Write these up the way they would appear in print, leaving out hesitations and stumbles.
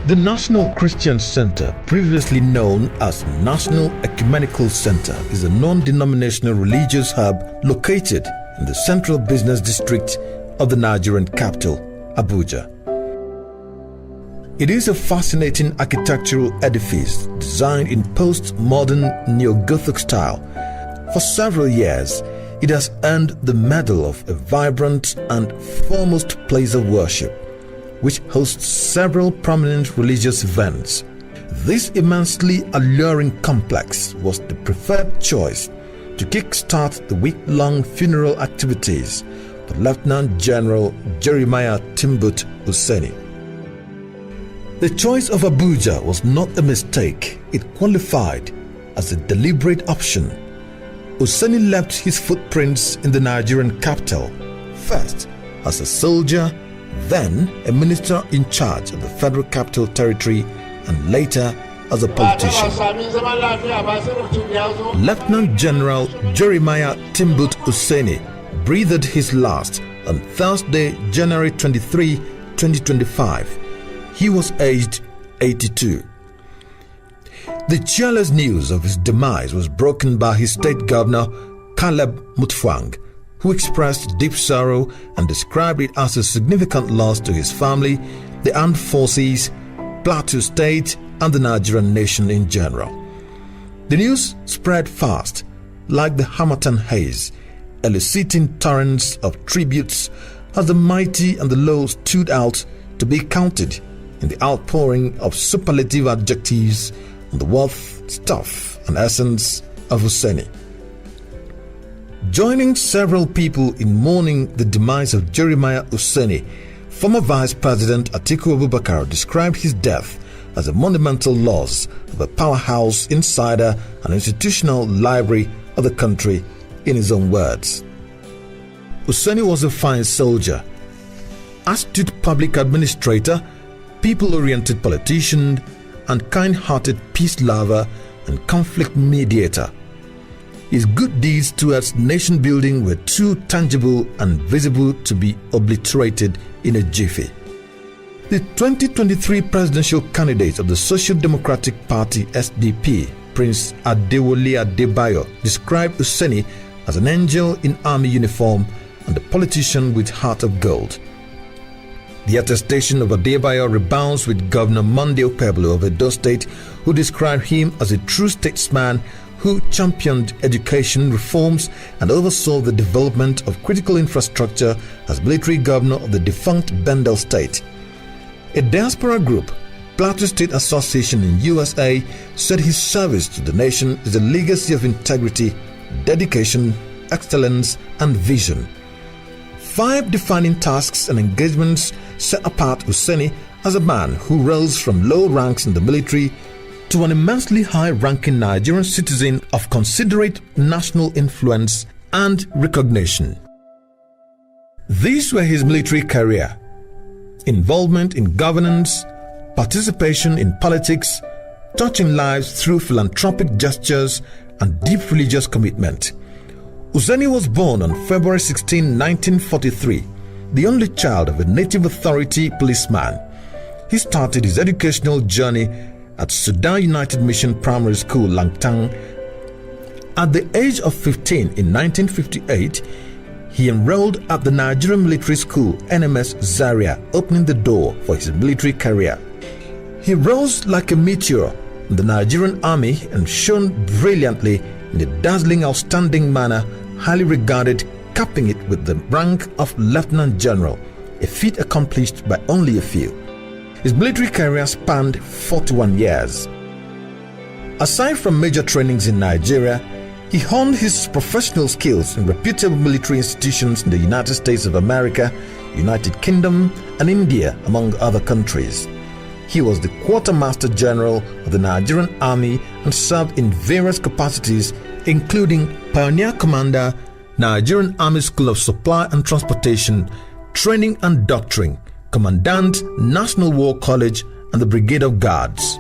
The National Christian Center, previously known as National Ecumenical Center, is a non-denominational religious hub located in the central business district of the Nigerian capital, Abuja. It is a fascinating architectural edifice designed in post-modern neo-Gothic style. For several years, it has earned the medal of a vibrant and foremost place of worship, which hosts several prominent religious events. This immensely alluring complex was the preferred choice to kickstart the week-long funeral activities for Lieutenant General Jeremaih Useni. The choice of Abuja was not a mistake. It qualified as a deliberate option. Useni left his footprints in the Nigerian capital, first as a soldier, then a minister in charge of the Federal Capital Territory, and later as a politician. Lieutenant General Jeremaih Useni breathed his last on Thursday, January 23, 2025. He was aged 82. The cheerless news of his demise was broken by his state governor, Caleb Mutfwang, who expressed deep sorrow and described it as a significant loss to his family, the armed forces, Plateau State, and the Nigerian nation in general. The news spread fast, like the Harmattan haze, eliciting torrents of tributes as the mighty and the low stood out to be counted in the outpouring of superlative adjectives on the worth, stuff, and essence of Useni. Joining several people in mourning the demise of Jeremaih Useni, former Vice President Atiku Abubakar described his death as a monumental loss of a powerhouse insider and institutional library of the country, in his own words. Useni was a fine soldier, astute public administrator, people-oriented politician, and kind-hearted peace lover and conflict mediator. His good deeds towards nation building were too tangible and visible to be obliterated in a jiffy. The 2023 presidential candidate of the Social Democratic Party SDP, Prince Adewale Adebayo, described Useni as an angel in army uniform and a politician with heart of gold. The attestation of Adebayo rebounds with Governor Monday Okpebholo of Edo State, who described him as a true statesman who championed education reforms and oversaw the development of critical infrastructure as military governor of the defunct Bendel State. A diaspora group, Plateau State Association in USA, said his service to the nation is a legacy of integrity, dedication, excellence, and vision. 5 defining tasks and engagements set apart Useni as a man who rose from low ranks in the military to an immensely high-ranking Nigerian citizen of considerate national influence and recognition. These were his military career, involvement in governance, participation in politics, touching lives through philanthropic gestures, and deep religious commitment. Useni was born on February 16, 1943, the only child of a native authority policeman. He started his educational journey at Sudan United Mission Primary School, Langtang. At the age of 15 in 1958, he enrolled at the Nigerian Military School, NMS Zaria, opening the door for his military career. He rose like a meteor in the Nigerian Army and shone brilliantly in a dazzling, outstanding manner, highly regarded, capping it with the rank of Lieutenant General, a feat accomplished by only a few. His military career spanned 41 years. Aside from major trainings in Nigeria, he honed his professional skills in reputable military institutions in the United States of America, United Kingdom, and India, among other countries. He was the Quartermaster General of the Nigerian Army and served in various capacities, including Pioneer Commander, Nigerian Army School of Supply and Transportation, Training and Doctrine, Commandant, National War College, and the Brigade of Guards.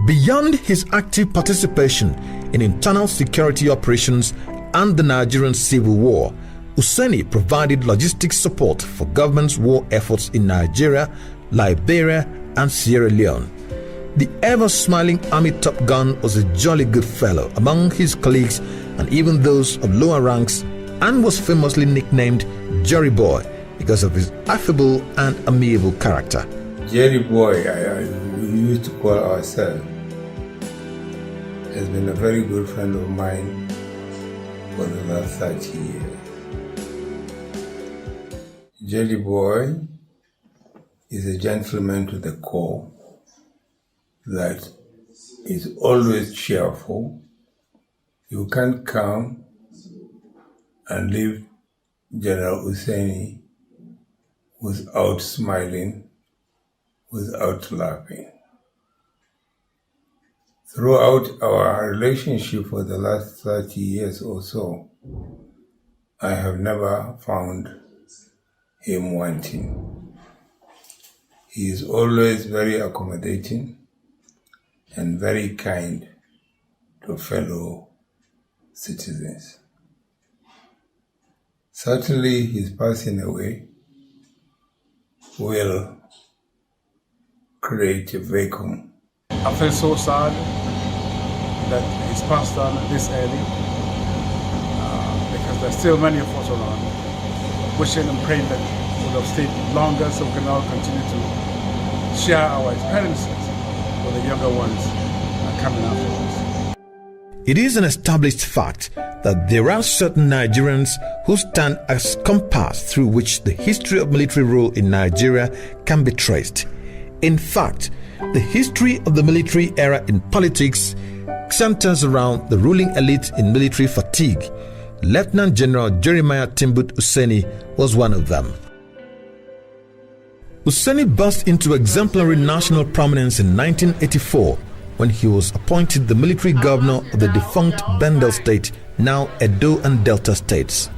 Beyond his active participation in internal security operations and the Nigerian Civil War, Useni provided logistics support for government's war efforts in Nigeria, Liberia, and Sierra Leone. The ever-smiling Army Top Gun was a jolly good fellow among his colleagues and even those of lower ranks, and was famously nicknamed Jerry Boy because of his affable and amiable character. Jerry Boy, we used to call ourselves, has been a very good friend of mine for the last 30 years. Jerry Boy is a gentleman to the core that is always cheerful. You can't come and leave General Useni without smiling, without laughing. Throughout our relationship for the last 30 years or so, I have never found him wanting. He is always very accommodating and very kind to fellow citizens. Certainly his passing away will create a vacuum. I feel so sad that he's passed on this early because there's still many of us around wishing and praying that we would have stayed longer so we can all continue to share our experiences with the younger ones coming after us. It is an established fact that there are certain Nigerians who stand as compass through which the history of military rule in Nigeria can be traced. In fact, the history of the military era in politics centers around the ruling elite in military fatigue. Lieutenant General Jeremiah Useni was one of them. Useni burst into exemplary national prominence in 1984 when he was appointed the military governor of the defunct Bendel State, now Edo and Delta states.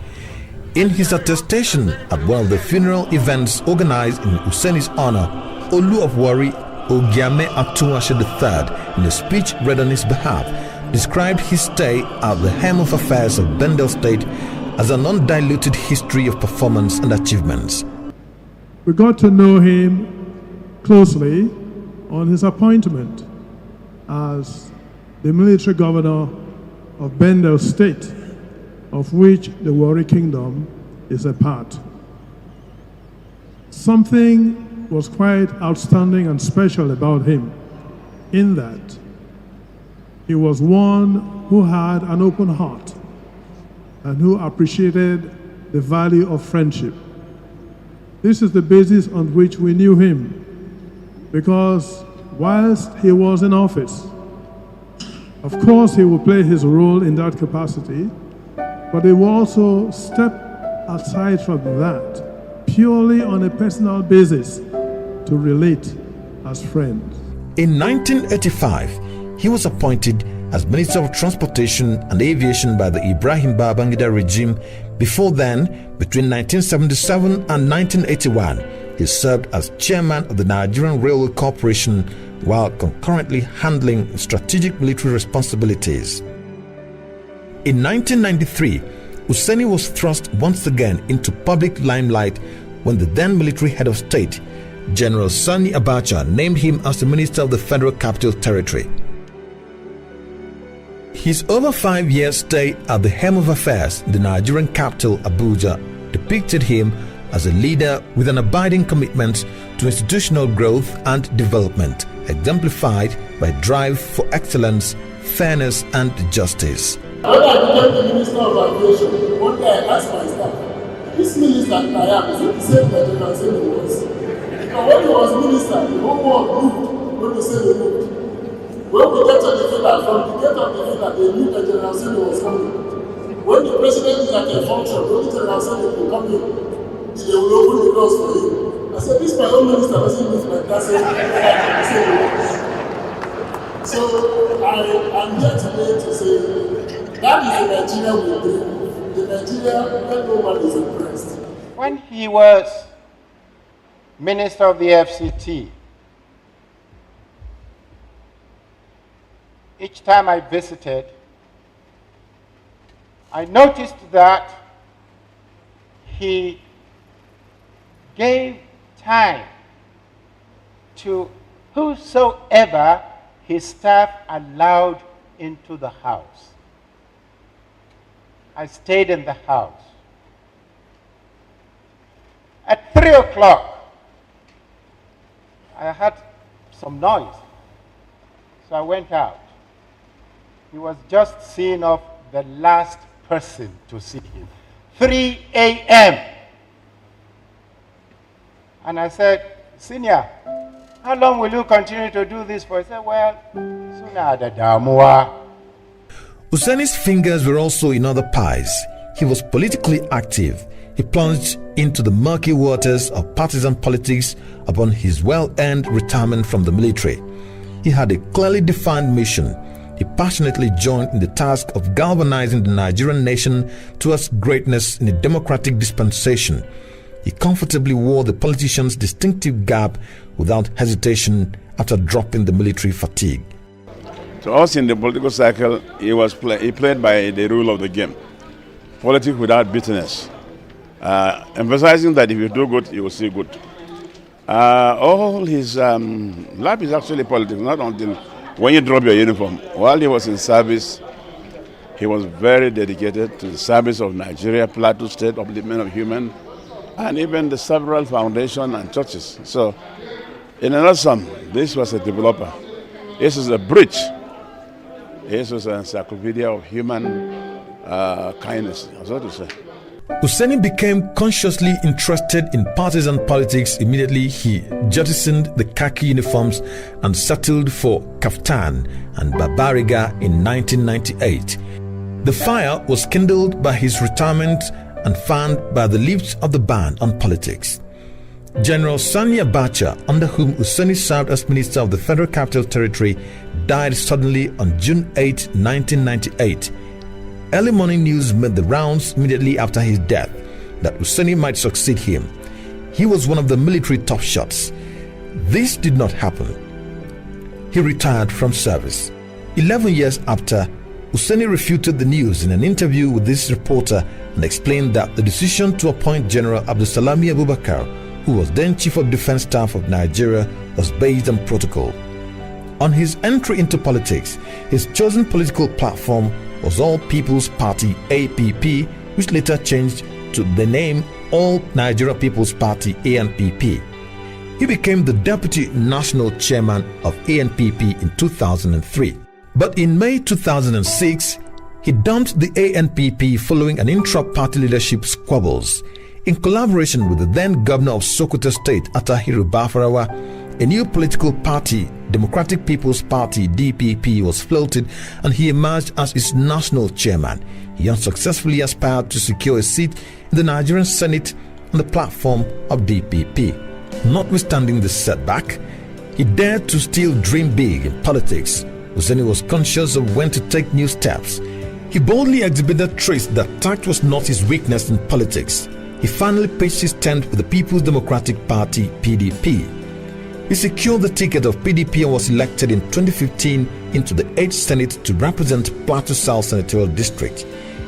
In his attestation at one of the funeral events organized in Useni's honor, Olu of Wari Ogiame Atuwashe III, in a speech read on his behalf, described his stay at the helm of affairs of Bendel State as an undiluted history of performance and achievements. We got to know him closely on his appointment as the military governor of Bendel State, of which the Warri Kingdom is a part. Something was quite outstanding and special about him in that he was one who had an open heart and who appreciated the value of friendship. This is the basis on which we knew him, because whilst he was in office, of course he would play his role in that capacity, but he would also step aside from that purely on a personal basis to relate as friends. In 1985, he was appointed as Minister of Transportation and Aviation by the Ibrahim Babangida regime. Before then, between 1977 and 1981, he served as chairman of the Nigerian Railway Corporation while concurrently handling strategic military responsibilities. In 1993, Useni was thrust once again into public limelight when the then military head of state, General Sani Abacha, named him as the Minister of the Federal Capital Territory. His over 5-year stay at the helm of affairs in the Nigerian capital, Abuja, depicted him as a leader with an abiding commitment to institutional growth and development, exemplified by drive for excellence, fairness, and justice. When I became the Minister of Aviation, one day I asked my staff, this minister that I am, is it the same that General Useni was? And when he was minister, the whole world moved when Useni moved. When we get to the villa, from the gate of the villa, they knew that General Useni was coming. When the president is at a function, only General Useni will come in. They will open the doors for him. I said, this my own minister doesn't live like that, so I'm here today to say, that is the Nigeria we dream. The Nigeria where no one is impressed. When he was Minister of the FCT, each time I visited, I noticed that he gave time to whosoever his staff allowed into the house. I stayed in the house. At 3 o'clock, I heard some noise. So I went out. He was just seeing off the last person to see him. 3 a.m. And I said, Senior, how long will you continue to do this for? He said, well, sooner the damua. Useni's fingers were also in other pies. He was politically active. He plunged into the murky waters of partisan politics upon his well-earned retirement from the military. He had a clearly defined mission. He passionately joined in the task of galvanizing the Nigerian nation towards greatness in a democratic dispensation. He comfortably wore the politician's distinctive garb without hesitation after dropping the military fatigue. To us in the political cycle, he played by the rule of the game. Politics without bitterness. Emphasizing that if you do good, you will see good. All his life is actually politics, not until when you drop your uniform. While he was in service, he was very dedicated to the service of Nigeria, Plateau State, upliftment of human, and even the several foundations and churches. So, in a nutshell, this was a developer. This is a bridge. This was an encyclopedia of human kindness, so to say. Useni became consciously interested in partisan politics immediately he jettisoned the khaki uniforms and settled for Kaftan and Babariga in 1998. The fire was kindled by his retirement and fanned by the lift of the ban on politics. General Sani Abacha, under whom Useni served as Minister of the Federal Capital Territory, died suddenly on June 8, 1998. Early morning news made the rounds immediately after his death that Useni might succeed him. He was one of the military top shots. This did not happen. He retired from service. 11 years after, Useni refuted the news in an interview with this reporter and explained that the decision to appoint General Abdulsalami Abubakar, who was then Chief of Defense Staff of Nigeria, was based on protocol. On his entry into politics, his chosen political platform was All People's Party APP, which later changed to the name All Nigeria People's Party ANPP. He became the Deputy National Chairman of ANPP in 2003. But in May 2006, he dumped the ANPP following an intra-party leadership squabbles. In collaboration with the then governor of Sokoto State, Atahiru Bafarawa, a new political party, Democratic People's Party DPP, was floated and he emerged as its national chairman. He unsuccessfully aspired to secure a seat in the Nigerian Senate on the platform of DPP. Notwithstanding this setback, he dared to still dream big in politics. Useni was conscious of when to take new steps. He boldly exhibited traits that tact was not his weakness in politics. He finally pitched his tent with the People's Democratic Party PDP. He secured the ticket of PDP and was elected in 2015 into the 8th Senate to represent Plateau South Senatorial District.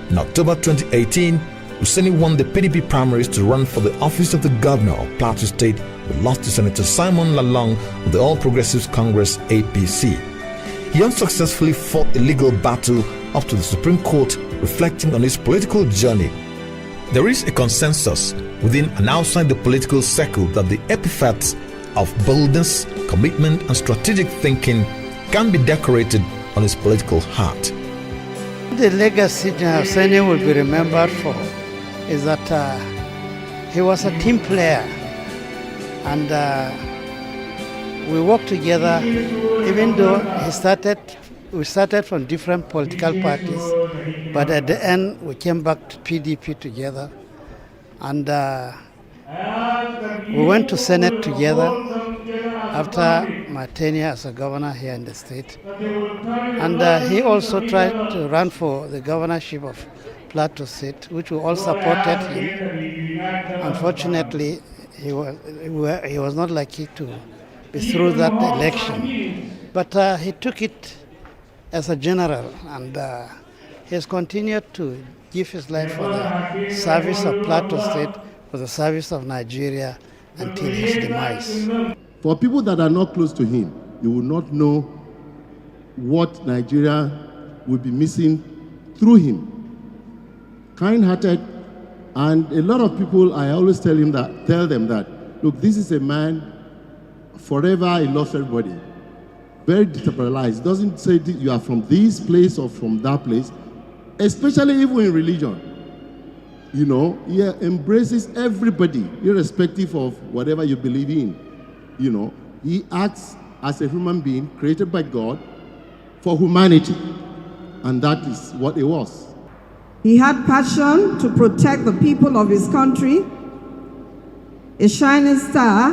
In October 2018, Useni won the PDP primaries to run for the office of the governor of Plateau State, but lost to Senator Simon Lalong of the All Progressives Congress APC. He unsuccessfully fought a legal battle up to the Supreme Court, reflecting on his political journey. There is a consensus within and outside the political circle that the epithets of boldness, commitment, and strategic thinking can be decorated on his political heart. The legacy Useni will be remembered for is that he was a team player, and we worked together. Even though we started from different political parties, but at the end we came back to PDP together, and we went to Senate together after my tenure as a governor here in the state. And he also tried to run for the governorship of Plateau State, which we all supported him. Unfortunately, he was not lucky to be through that election. But he took it as a general, and he has continued to give his life for the service of Plateau State, for the service of Nigeria until his demise. For people that are not close to him, you will not know what Nigeria will be missing through him. Kind-hearted, and a lot of people, I always tell them that, look, this is a man, forever he loves everybody. Very decentralized. Doesn't say you are from this place or from that place, especially even in religion. You know, he embraces everybody, irrespective of whatever you believe in. You know, he acts as a human being created by God for humanity, and that is what he was. He had passion to protect the people of his country, a shining star,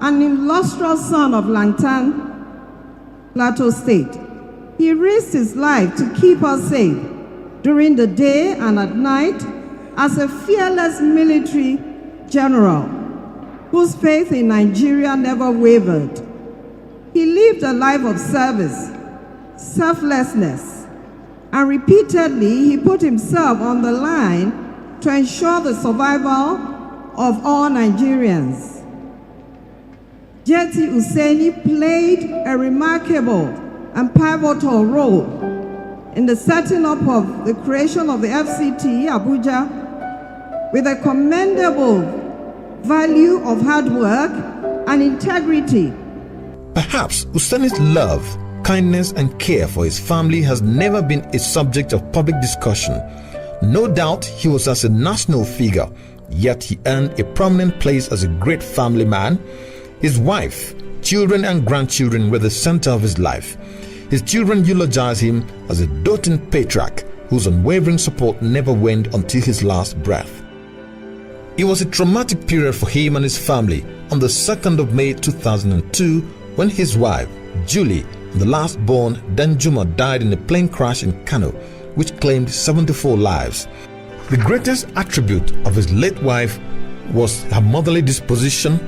an illustrious son of Langtang, Plateau State. He risked his life to keep us safe during the day and at night as a fearless military general whose faith in Nigeria never wavered. He lived a life of service, selflessness, and repeatedly he put himself on the line to ensure the survival of all Nigerians. J.T. Useni played a remarkable and pivotal role in the setting up of the creation of the FCT, Abuja, with a commendable value of hard work and integrity. Perhaps Useni's love, kindness and care for his family has never been a subject of public discussion. No doubt he was as a national figure, yet he earned a prominent place as a great family man. His wife, children and grandchildren were the center of his life. His children eulogize him as a doting patriarch whose unwavering support never waned until his last breath. It was a traumatic period for him and his family on the 2nd of May 2002 when his wife, Julie, and the last born, Danjuma, died in a plane crash in Kano, which claimed 74 lives. The greatest attribute of his late wife was her motherly disposition,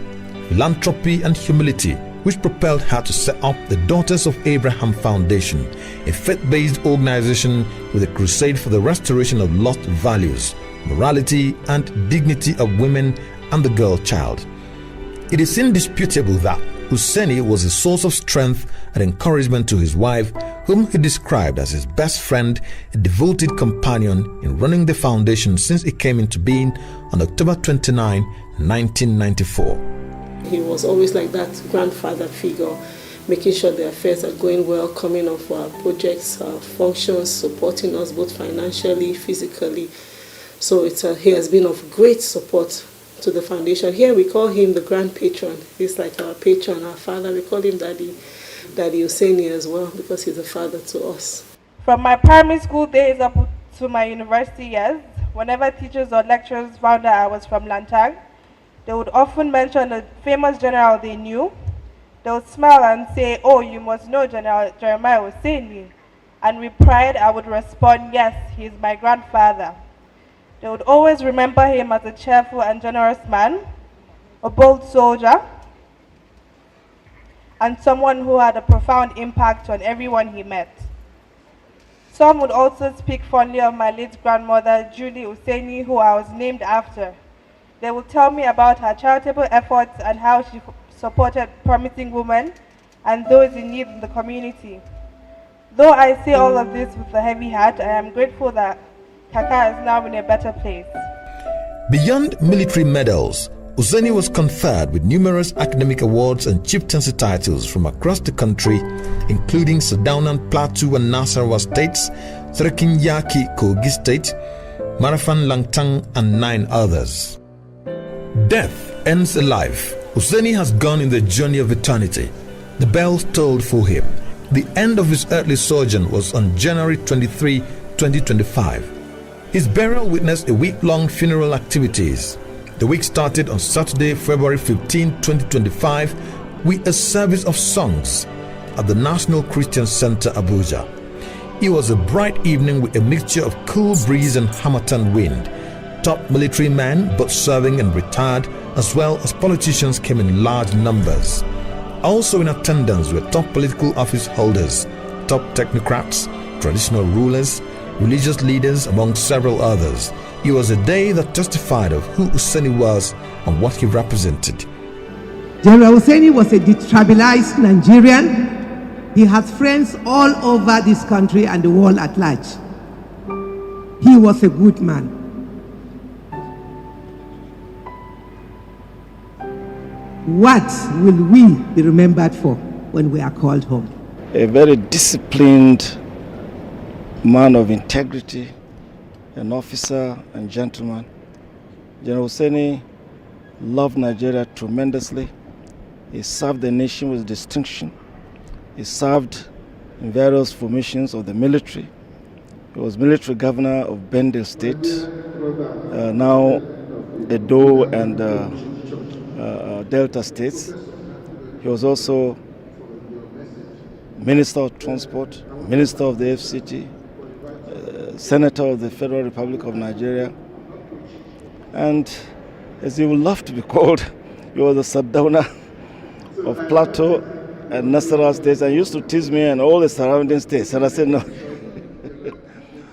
philanthropy and humility, which propelled her to set up the Daughters of Abraham Foundation, a faith-based organization with a crusade for the restoration of lost values, morality and dignity of women and the girl child. It is indisputable that Useni was a source of strength and encouragement to his wife, whom he described as his best friend, a devoted companion in running the foundation since it came into being on October 29, 1994. He was always like that grandfather figure, making sure the affairs are going well, coming up for our projects, our functions, supporting us both financially, physically. So he has been of great support to the foundation. Here we call him the grand patron. He's like our patron, our father. We call him Daddy Useni as well, because he's a father to us. From my primary school days up to my university years, whenever teachers or lecturers found out I was from Langtang, they would often mention a famous general they knew. They would smile and say, "Oh, you must know General Jeremaih Useni." And with pride, I would respond, "Yes, he is my grandfather." They would always remember him as a cheerful and generous man, a bold soldier, and someone who had a profound impact on everyone he met. Some would also speak fondly of my late grandmother, Julie Useni, who I was named after. They would tell me about her charitable efforts and how she supported promising women and those in need in the community. Though I say all of this with a heavy heart, I am grateful that Kaka is now in a better place. Beyond military medals, Useni was conferred with numerous academic awards and chieftaincy titles from across the country, including Sadaunan Plateau and Nasarawa states, Trekinyaki Kogi State, Marafan Langtang, and 9 others. Death ends a life. Useni has gone in the journey of eternity. The bells tolled for him. The end of his earthly sojourn was on January 23, 2025. His burial witnessed a week-long funeral activities. The week started on Saturday, February 15, 2025, with a service of songs at the National Christian Center, Abuja. It was a bright evening with a mixture of cool breeze and harmattan wind. Top military men, both serving and retired, as well as politicians, came in large numbers. Also in attendance were top political office holders, top technocrats, traditional rulers, religious leaders, among several others. It was a day that testified of who Useni was and what he represented. General Useni was a detribalized Nigerian. He has friends all over this country and the world at large. He was a good man. What will we be remembered for when we are called home? A very disciplined man of integrity, an officer and gentleman. General Useni loved Nigeria tremendously. He served the nation with distinction. He served in various formations of the military. He was military governor of Benue State, now Edo and Delta States. He was also Minister of Transport, Minister of the FCT, Senator of the Federal Republic of Nigeria, and as he would love to be called, he was the Sardauna of Plateau and Nasarawa states, and used to tease me and all the surrounding states, and I said no.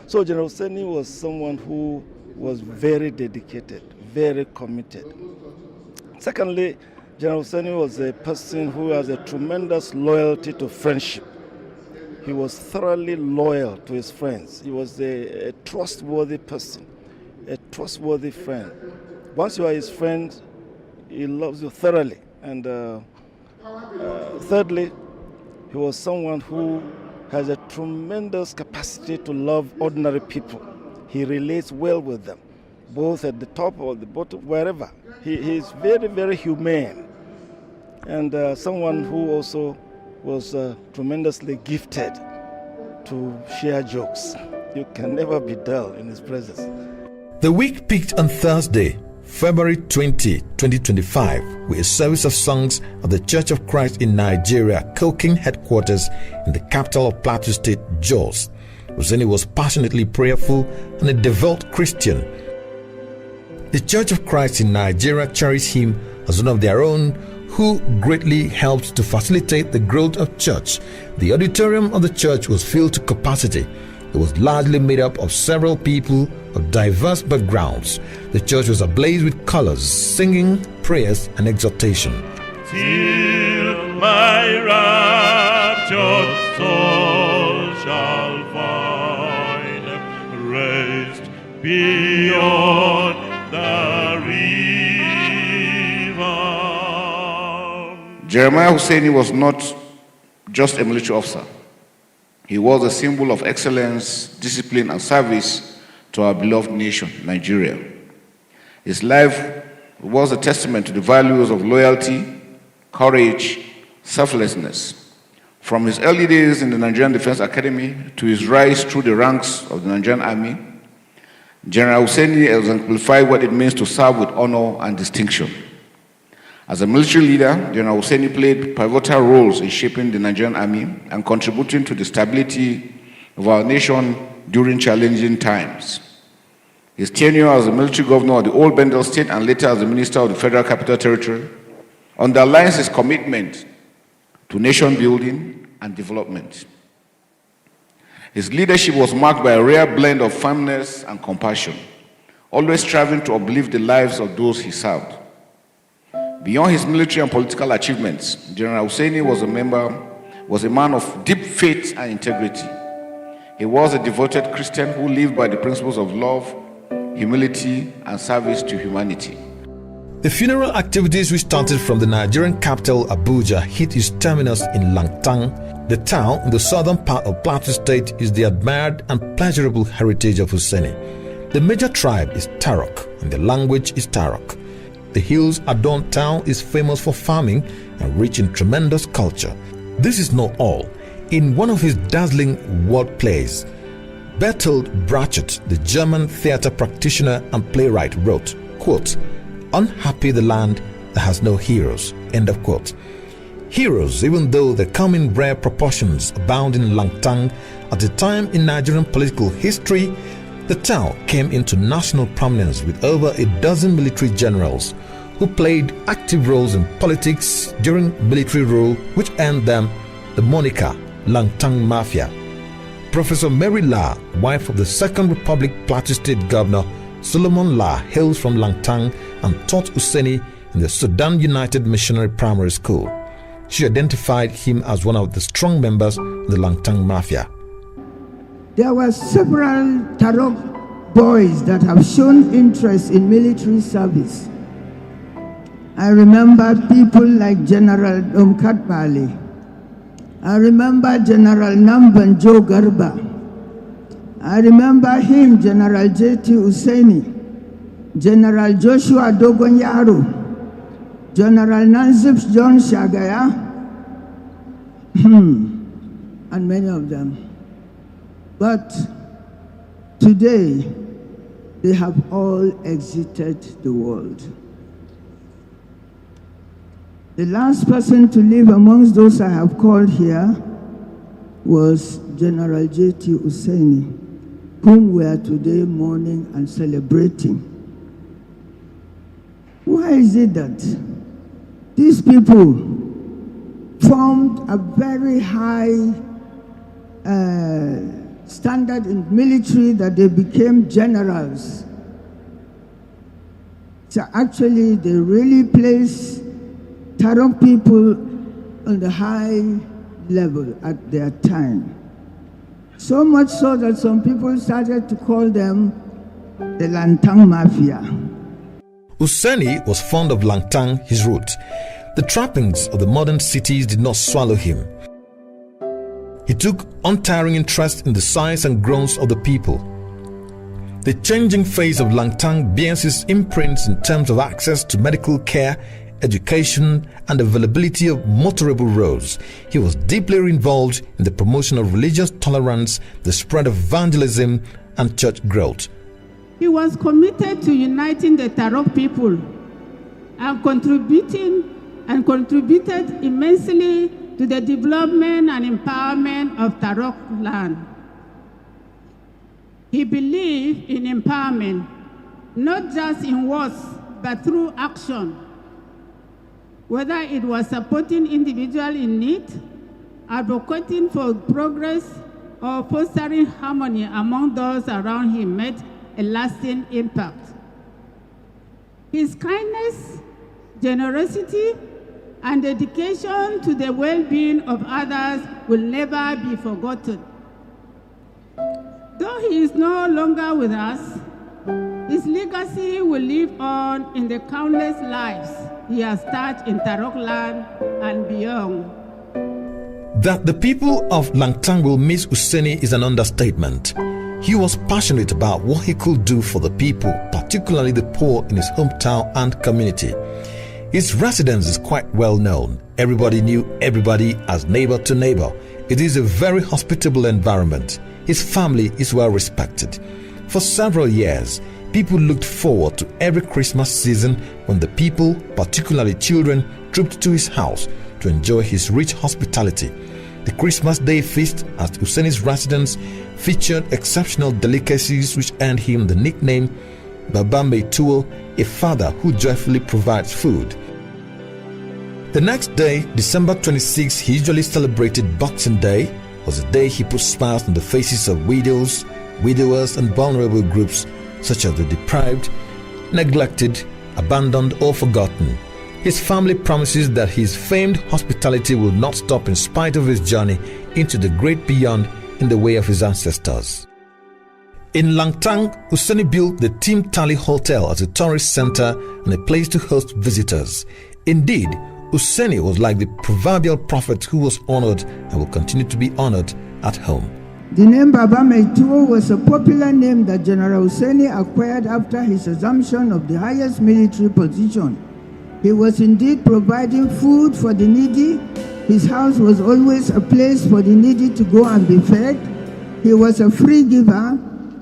So General Useni was someone who was very dedicated, very committed. Secondly, General Useni was a person who has a tremendous loyalty to friendship. He was thoroughly loyal to his friends. He was a trustworthy person, a trustworthy friend. Once you are his friend, he loves you thoroughly. And thirdly, he was someone who has a tremendous capacity to love ordinary people. He relates well with them, both at the top or the bottom, wherever. He is very, very humane, and someone who also was tremendously gifted to share jokes. You can never be dull in his presence. The week peaked on Thursday, February 20, 2025, with a service of songs at the Church of Christ in Nigeria, Koking headquarters in the capital of Plateau State, Jos. Useni was passionately prayerful and a devout Christian. The Church of Christ in Nigeria cherished him as one of their own, who greatly helped to facilitate the growth of church. The auditorium of the church was filled to capacity. It was largely made up of several people of diverse backgrounds. The church was ablaze with colors, singing, prayers, and exhortation. Till my raptured soul shall find rest beyond the river. Jeremiah Useni was not just a military officer. He was a symbol of excellence, discipline, and service to our beloved nation, Nigeria. His life was a testament to the values of loyalty, courage, selflessness. From his early days in the Nigerian Defense Academy to his rise through the ranks of the Nigerian Army, General Useni exemplified what it means to serve with honor and distinction. As a military leader, General Useni played pivotal roles in shaping the Nigerian Army and contributing to the stability of our nation during challenging times. His tenure as the military governor of the old Benue State and later as the Minister of the Federal Capital Territory underlines his commitment to nation building and development. His leadership was marked by a rare blend of firmness and compassion, always striving to uplift the lives of those he served. Beyond his military and political achievements, General Useni was a man of deep faith and integrity. He was a devoted Christian who lived by the principles of love, humility, and service to humanity. The funeral activities, which started from the Nigerian capital Abuja, hit its terminus in Langtang. The town in the southern part of Plateau State is the admired and pleasurable heritage of Useni. The major tribe is Tarok, and the language is Tarok. The hills adorned town is famous for farming and rich in tremendous culture. This is not all. In one of his dazzling word plays, Bertolt Brecht, the German theater practitioner and playwright, wrote, quote, "Unhappy the land that has no heroes," end of quote. Heroes, even though they come in rare proportions, abound in Langtang. At a time in Nigerian political history, the town came into national prominence with over a dozen military generals who played active roles in politics during military rule, which earned them the moniker Langtang Mafia. Professor Mary La, wife of the Second Republic Plateau State Governor Solomon La, hails from Langtang and taught Useni in the Sudan United Missionary Primary School. She identified him as one of the strong members of the Langtang Mafia. There were several Tarok boys that have shown interest in military service. I remember people like General Domkat Bali. I remember General Namban Joe Garba. I remember him, General J.T. Useni, General Joshua Dogonyaro, General Nanzip John Shagaya, and many of them. But today, they have all exited the world. The last person to live amongst those I have called here was General J.T. Useni, whom we are today mourning and celebrating. Why is it that these people formed a very high standard in military that they became generals? So actually, they really placed Tarok people on the high level at their time. So much so that some people started to call them the Langtang Mafia. Useni was fond of Langtang, his roots. The trappings of the modern cities did not swallow him. He took untiring interest in the sights and groans of the people. The changing face of Langtang bears his imprints in terms of access to medical care, education, and availability of motorable roads. He was deeply involved in the promotion of religious tolerance, the spread of evangelism, and church growth. He was committed to uniting the Tarok people and contributed immensely to the development and empowerment of Tarok land. He believed in empowerment, not just in words, but through action. Whether it was supporting individuals in need, advocating for progress, or fostering harmony among those around him made a lasting impact. His kindness, generosity, and dedication to the well-being of others will never be forgotten. Though he is no longer with us, his legacy will live on in the countless lives he has touched in Tarok land and beyond. That the people of Langtang will miss Useni is an understatement. He was passionate about what he could do for the people, particularly the poor in his hometown and community. His residence is quite well known. Everybody knew everybody as neighbor to neighbor. It is a very hospitable environment. His family is well respected. For several years, people looked forward to every Christmas season when the people, particularly children, trooped to his house to enjoy his rich hospitality. The Christmas Day feast at Useni's residence featured exceptional delicacies which earned him the nickname Babambe Tuo, a father who joyfully provides food. The next day, December 26, he usually celebrated Boxing Day, was the day he put smiles on the faces of widows, widowers, and vulnerable groups such as the deprived, neglected, abandoned, or forgotten. His family promises that his famed hospitality will not stop in spite of his journey into the great beyond in the way of his ancestors. In Langtang, Useni built the Team Tali Hotel as a tourist center and a place to host visitors. Indeed, Useni was like the proverbial prophet who was honored and will continue to be honored at home. The name Baba Meituo was a popular name that General Useni acquired after his assumption of the highest military position. He was indeed providing food for the needy. His house was always a place for the needy to go and be fed. He was a free giver.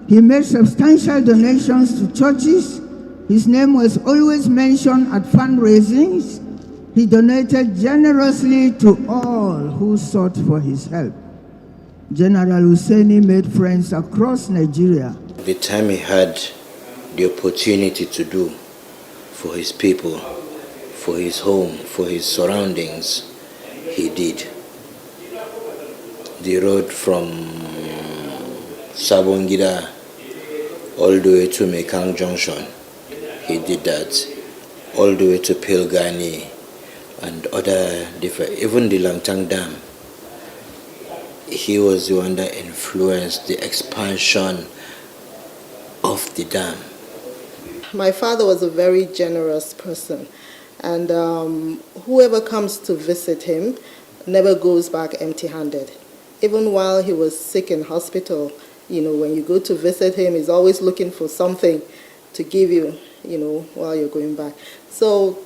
He made substantial donations to churches. His name was always mentioned at fundraisings. He donated generously to all who sought for his help. General Useni made friends across Nigeria. The time he had the opportunity to do for his people, for his home, for his surroundings, he did. The road from Sabongida all the way to Mekang Junction, he did that. all the way to Pilgani and other different, even the Langtang Dam. He was the one that influenced the expansion of the dam. My father was a very generous person, and whoever comes to visit him never goes back empty-handed. Even while he was sick in hospital, when you go to visit him, he's always looking for something to give you, while you're going back. So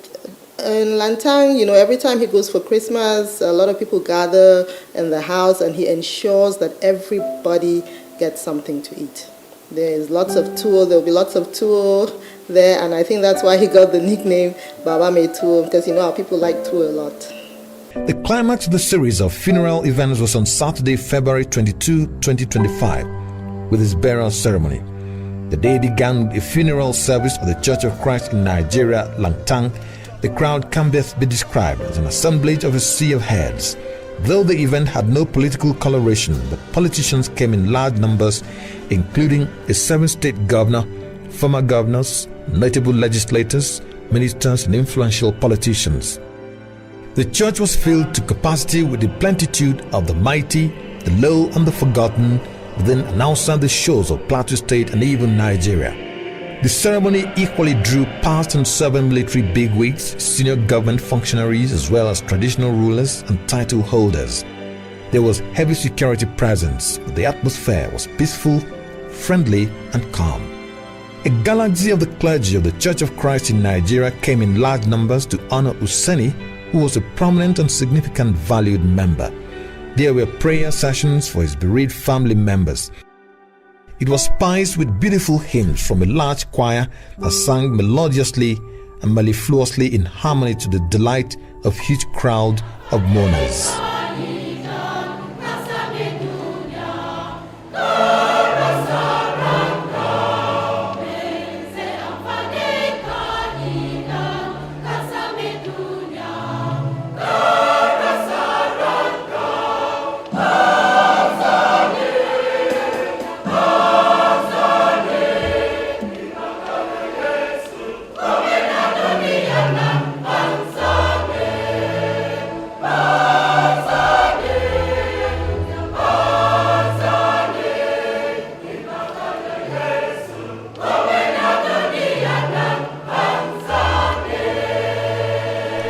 in Langtang, every time he goes for Christmas, a lot of people gather in the house, and he ensures that everybody gets something to eat. There'll be lots of tuwo there, and I think that's why he got the nickname Baba Me Tuwo, because our people like tuwo a lot. The climax of the series of funeral events was on Saturday, February 22, 2025, with his burial ceremony. The day began with a funeral service at the Church of Christ in Nigeria, Langtang. The crowd can best be described as an assemblage of a sea of heads. Though the event had no political coloration, the politicians came in large numbers, including a 7-state governor, former governors, notable legislators, ministers, and influential politicians. The church was filled to capacity with the plenitude of the mighty, the low, and the forgotten, within and outside the shores of Plateau State and even Nigeria. The ceremony equally drew past and serving military bigwigs, senior government functionaries, as well as traditional rulers and title holders. There was heavy security presence, but the atmosphere was peaceful, friendly, and calm. A galaxy of the clergy of the Church of Christ in Nigeria came in large numbers to honor Useni, who was a prominent and significant valued member. There were prayer sessions for his bereaved family members. It was spiced with beautiful hymns from a large choir that sang melodiously and mellifluously in harmony to the delight of a huge crowd of mourners.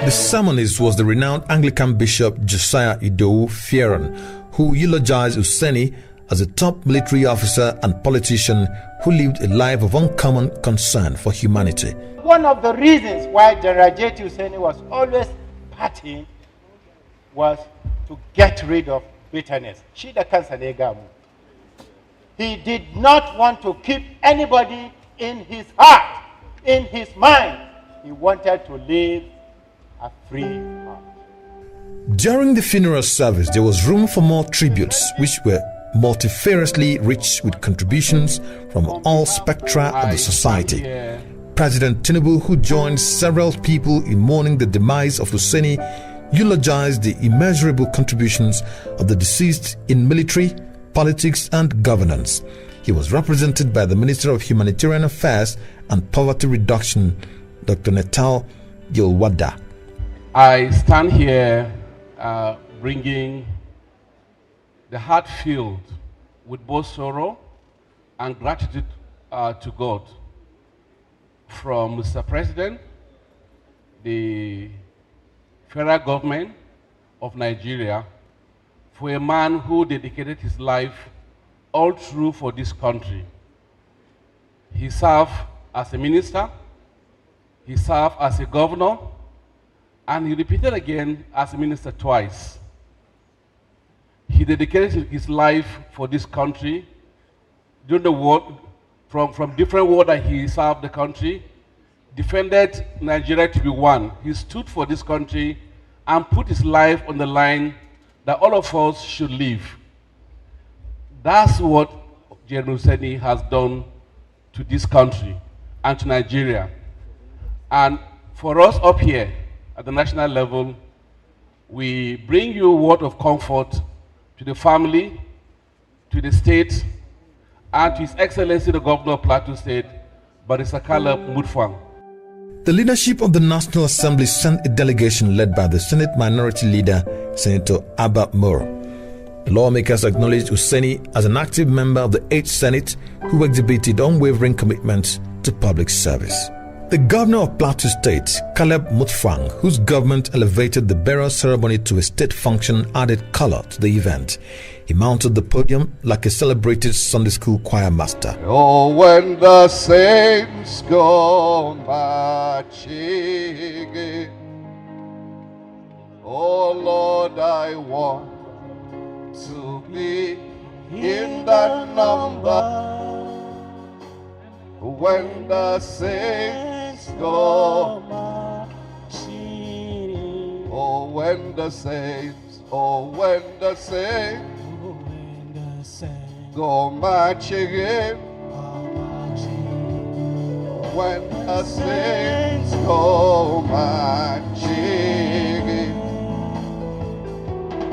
The sermonist was the renowned Anglican Bishop Josiah Idowu Fieron, who eulogized Useni as a top military officer and politician who lived a life of uncommon concern for humanity. One of the reasons why General J.T. Useni was always partying was to get rid of bitterness. He did not want to keep anybody in his heart, in his mind. He wanted to live a free heart. During the funeral service, there was room for more tributes, which were multifariously rich with contributions from all spectra of the society. President Tinubu, who joined several people in mourning the demise of Useni, eulogized the immeasurable contributions of the deceased in military, politics, and governance. He was represented by the Minister of Humanitarian Affairs and Poverty Reduction, Dr. Netal Yilwada. I stand here bringing the heart filled with both sorrow and gratitude to God from Mr. President, the federal government of Nigeria, for a man who dedicated his life all through for this country. He served as a minister, he served as a governor, and he repeated again as a minister twice. He dedicated his life for this country during the war, from different wars that he served the country, defended Nigeria to be one. He stood for this country and put his life on the line that all of us should live. That's what Jeremaih Useni has done to this country and to Nigeria. And for us up here at the national level, we bring you a word of comfort to the family, to the state, and to His Excellency the Governor of Plateau State, Barisakala Mutfwang. The leadership of the National Assembly sent a delegation led by the Senate Minority Leader, Senator Abba Moro. The lawmakers acknowledged Useni as an active member of the 8th Senate who exhibited unwavering commitment to public service. The governor of Plateau State, Caleb Mutfwang, whose government elevated the burial ceremony to a state function, added color to the event. He mounted the podium like a celebrated Sunday school choir master. Oh, when the saints go marching in, oh Lord, I want to be in that number. When the saints go marching in, oh when the saints, oh when the saints go marching in, when the saints go marching in,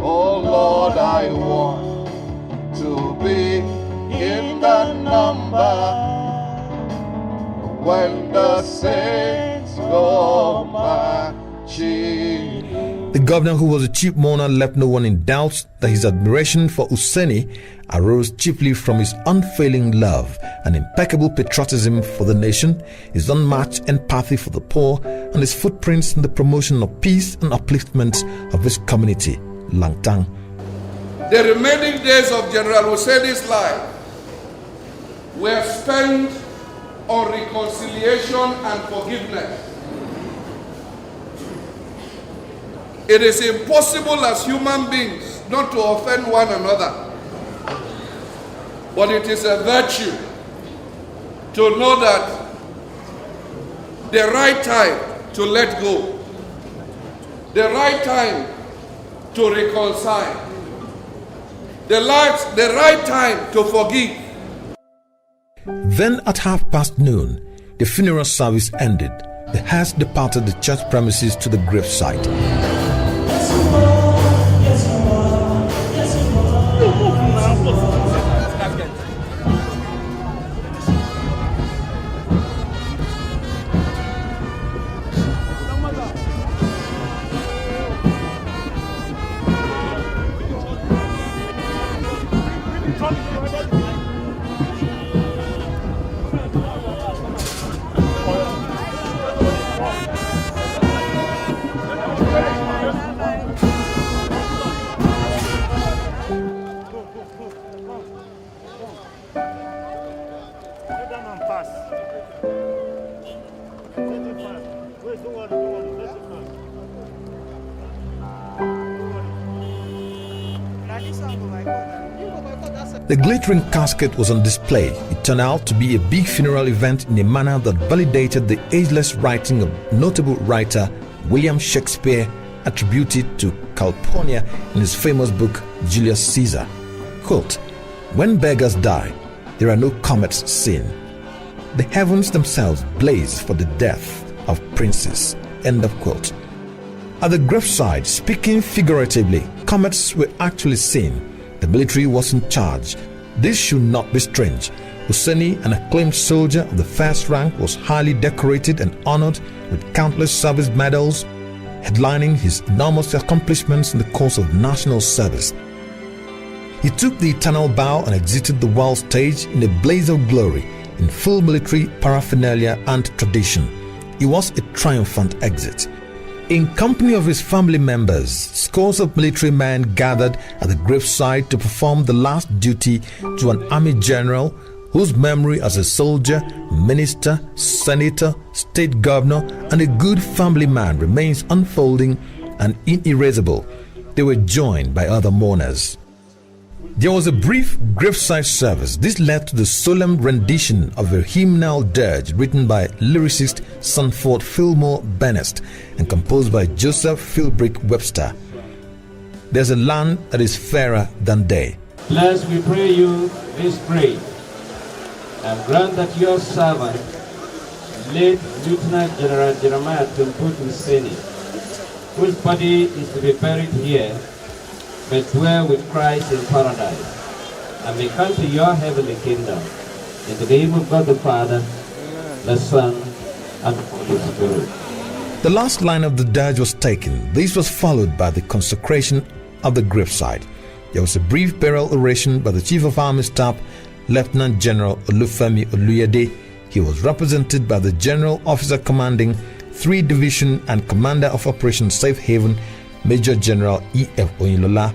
oh Lord, I want to be in the number. When the saints go marching. The governor, who was a chief mourner, left no one in doubt that his admiration for Useni arose chiefly from his unfailing love and impeccable patriotism for the nation, his unmatched empathy for the poor, and his footprints in the promotion of peace and upliftment of his community, Langtang. The remaining days of General Useni's life were spent on reconciliation and forgiveness. It is impossible as human beings not to offend one another, but it is a virtue to know that the right time to let go, the right time to reconcile, the right time to forgive. Then at noon, the funeral service ended. The hearse departed the church premises to the gravesite. The glittering casket was on display. It turned out to be a big funeral event in a manner that validated the ageless writing of notable writer William Shakespeare, attributed to Calpurnia in his famous book Julius Caesar. Quote, "When beggars die, there are no comets seen. The heavens themselves blaze for the death of princes." End of quote. At the graveside, speaking figuratively, comets were actually seen. The military was in charge. This should not be strange. Useni, an acclaimed soldier of the first rank, was highly decorated and honored with countless service medals, headlining his enormous accomplishments in the course of national service. He took the eternal bow and exited the world stage in a blaze of glory, in full military paraphernalia and tradition. It was a triumphant exit. In company of his family members, scores of military men gathered at the graveside to perform the last duty to an army general whose memory as a soldier, minister, senator, state governor, and a good family man remains unfolding and inerasable. They were joined by other mourners. There was a brief graveside service. This led to the solemn rendition of a hymnal dirge written by lyricist Sanford Fillmore Bennest and composed by Joseph Philbrick Webster. There's a land that is fairer than day. Bless, we pray you, this prayer, and grant that your servant, late Lieutenant General Jeremaih Useni, whose body is to be buried here, may dwell with Christ in paradise, and may come to your heavenly kingdom. In the name of God the Father, the Son, and Holy Spirit. The last line of the dirge was taken. This was followed by the consecration of the gravesite. There was a brief burial oration by the Chief of Army Staff, Lieutenant General Olufemi Oluyede. He was represented by the General Officer Commanding 3 Division and Commander of Operation Safe Haven, Major General E.F. Oyinlola.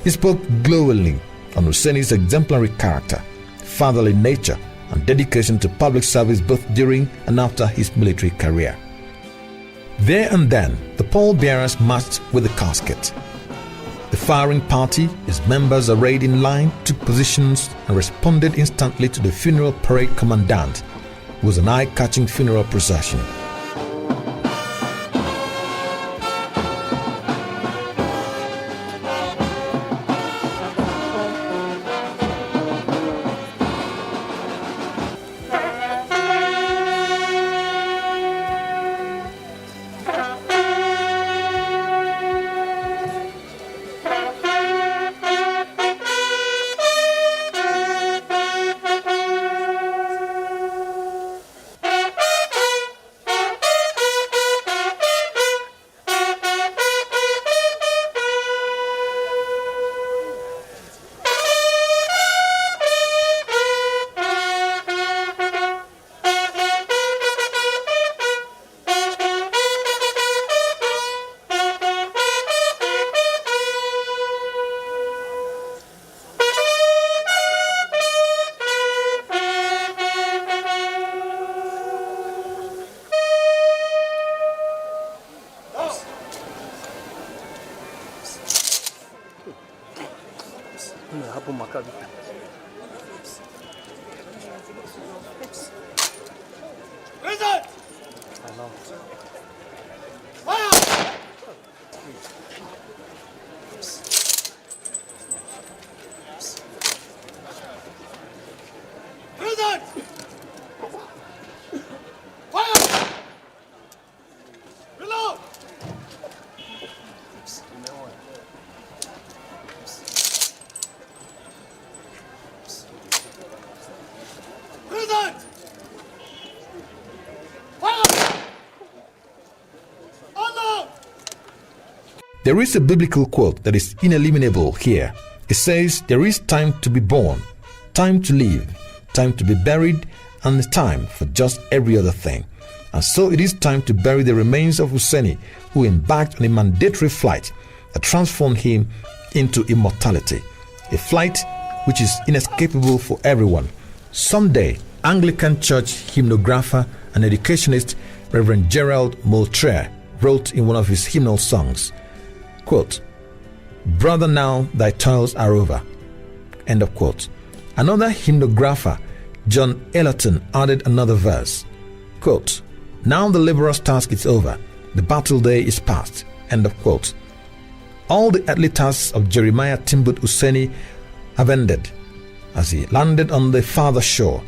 He spoke glowingly on Useni's exemplary character, fatherly nature, and dedication to public service both during and after his military career. There and then, the pallbearers marched with the casket. The firing party, its members arrayed in line, took positions and responded instantly to the funeral parade commandant. It was an eye-catching funeral procession. There is a biblical quote that is ineliminable here. It says, there is time to be born, time to live, time to be buried, and a time for just every other thing. And so it is time to bury the remains of Useni, who embarked on a mandatory flight that transformed him into immortality. A flight which is inescapable for everyone. Someday, Anglican Church hymnographer and educationist Reverend Gerald Moultrie wrote in one of his hymnal songs, quote, "Brother, now thy toils are over." End of quote. Another hymnographer, John Ellerton, added another verse, quote, "Now the laborer's task is over, the battle day is past." End of quote. All the earthly tasks of Jeremiah Timbut Useni have ended as he landed on the farther shore,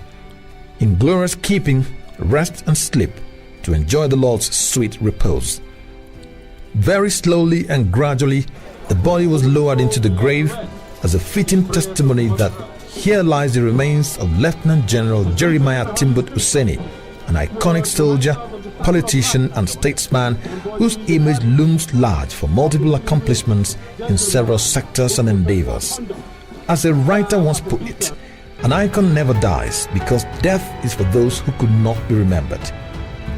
in glorious keeping, rest and sleep, to enjoy the Lord's sweet repose. Very slowly and gradually, the body was lowered into the grave as a fitting testimony that here lies the remains of Lieutenant General Jeremiah Timbut Useni, an iconic soldier, politician and statesman whose image looms large for multiple accomplishments in several sectors and endeavors. As a writer once put it, an icon never dies because death is for those who could not be remembered.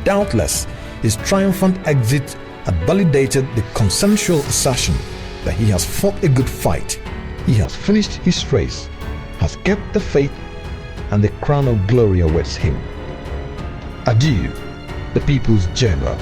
Doubtless, his triumphant exit had validated the consensual assertion that he has fought a good fight, he has finished his race, has kept the faith, and the crown of glory awaits him. Adieu, the people's general.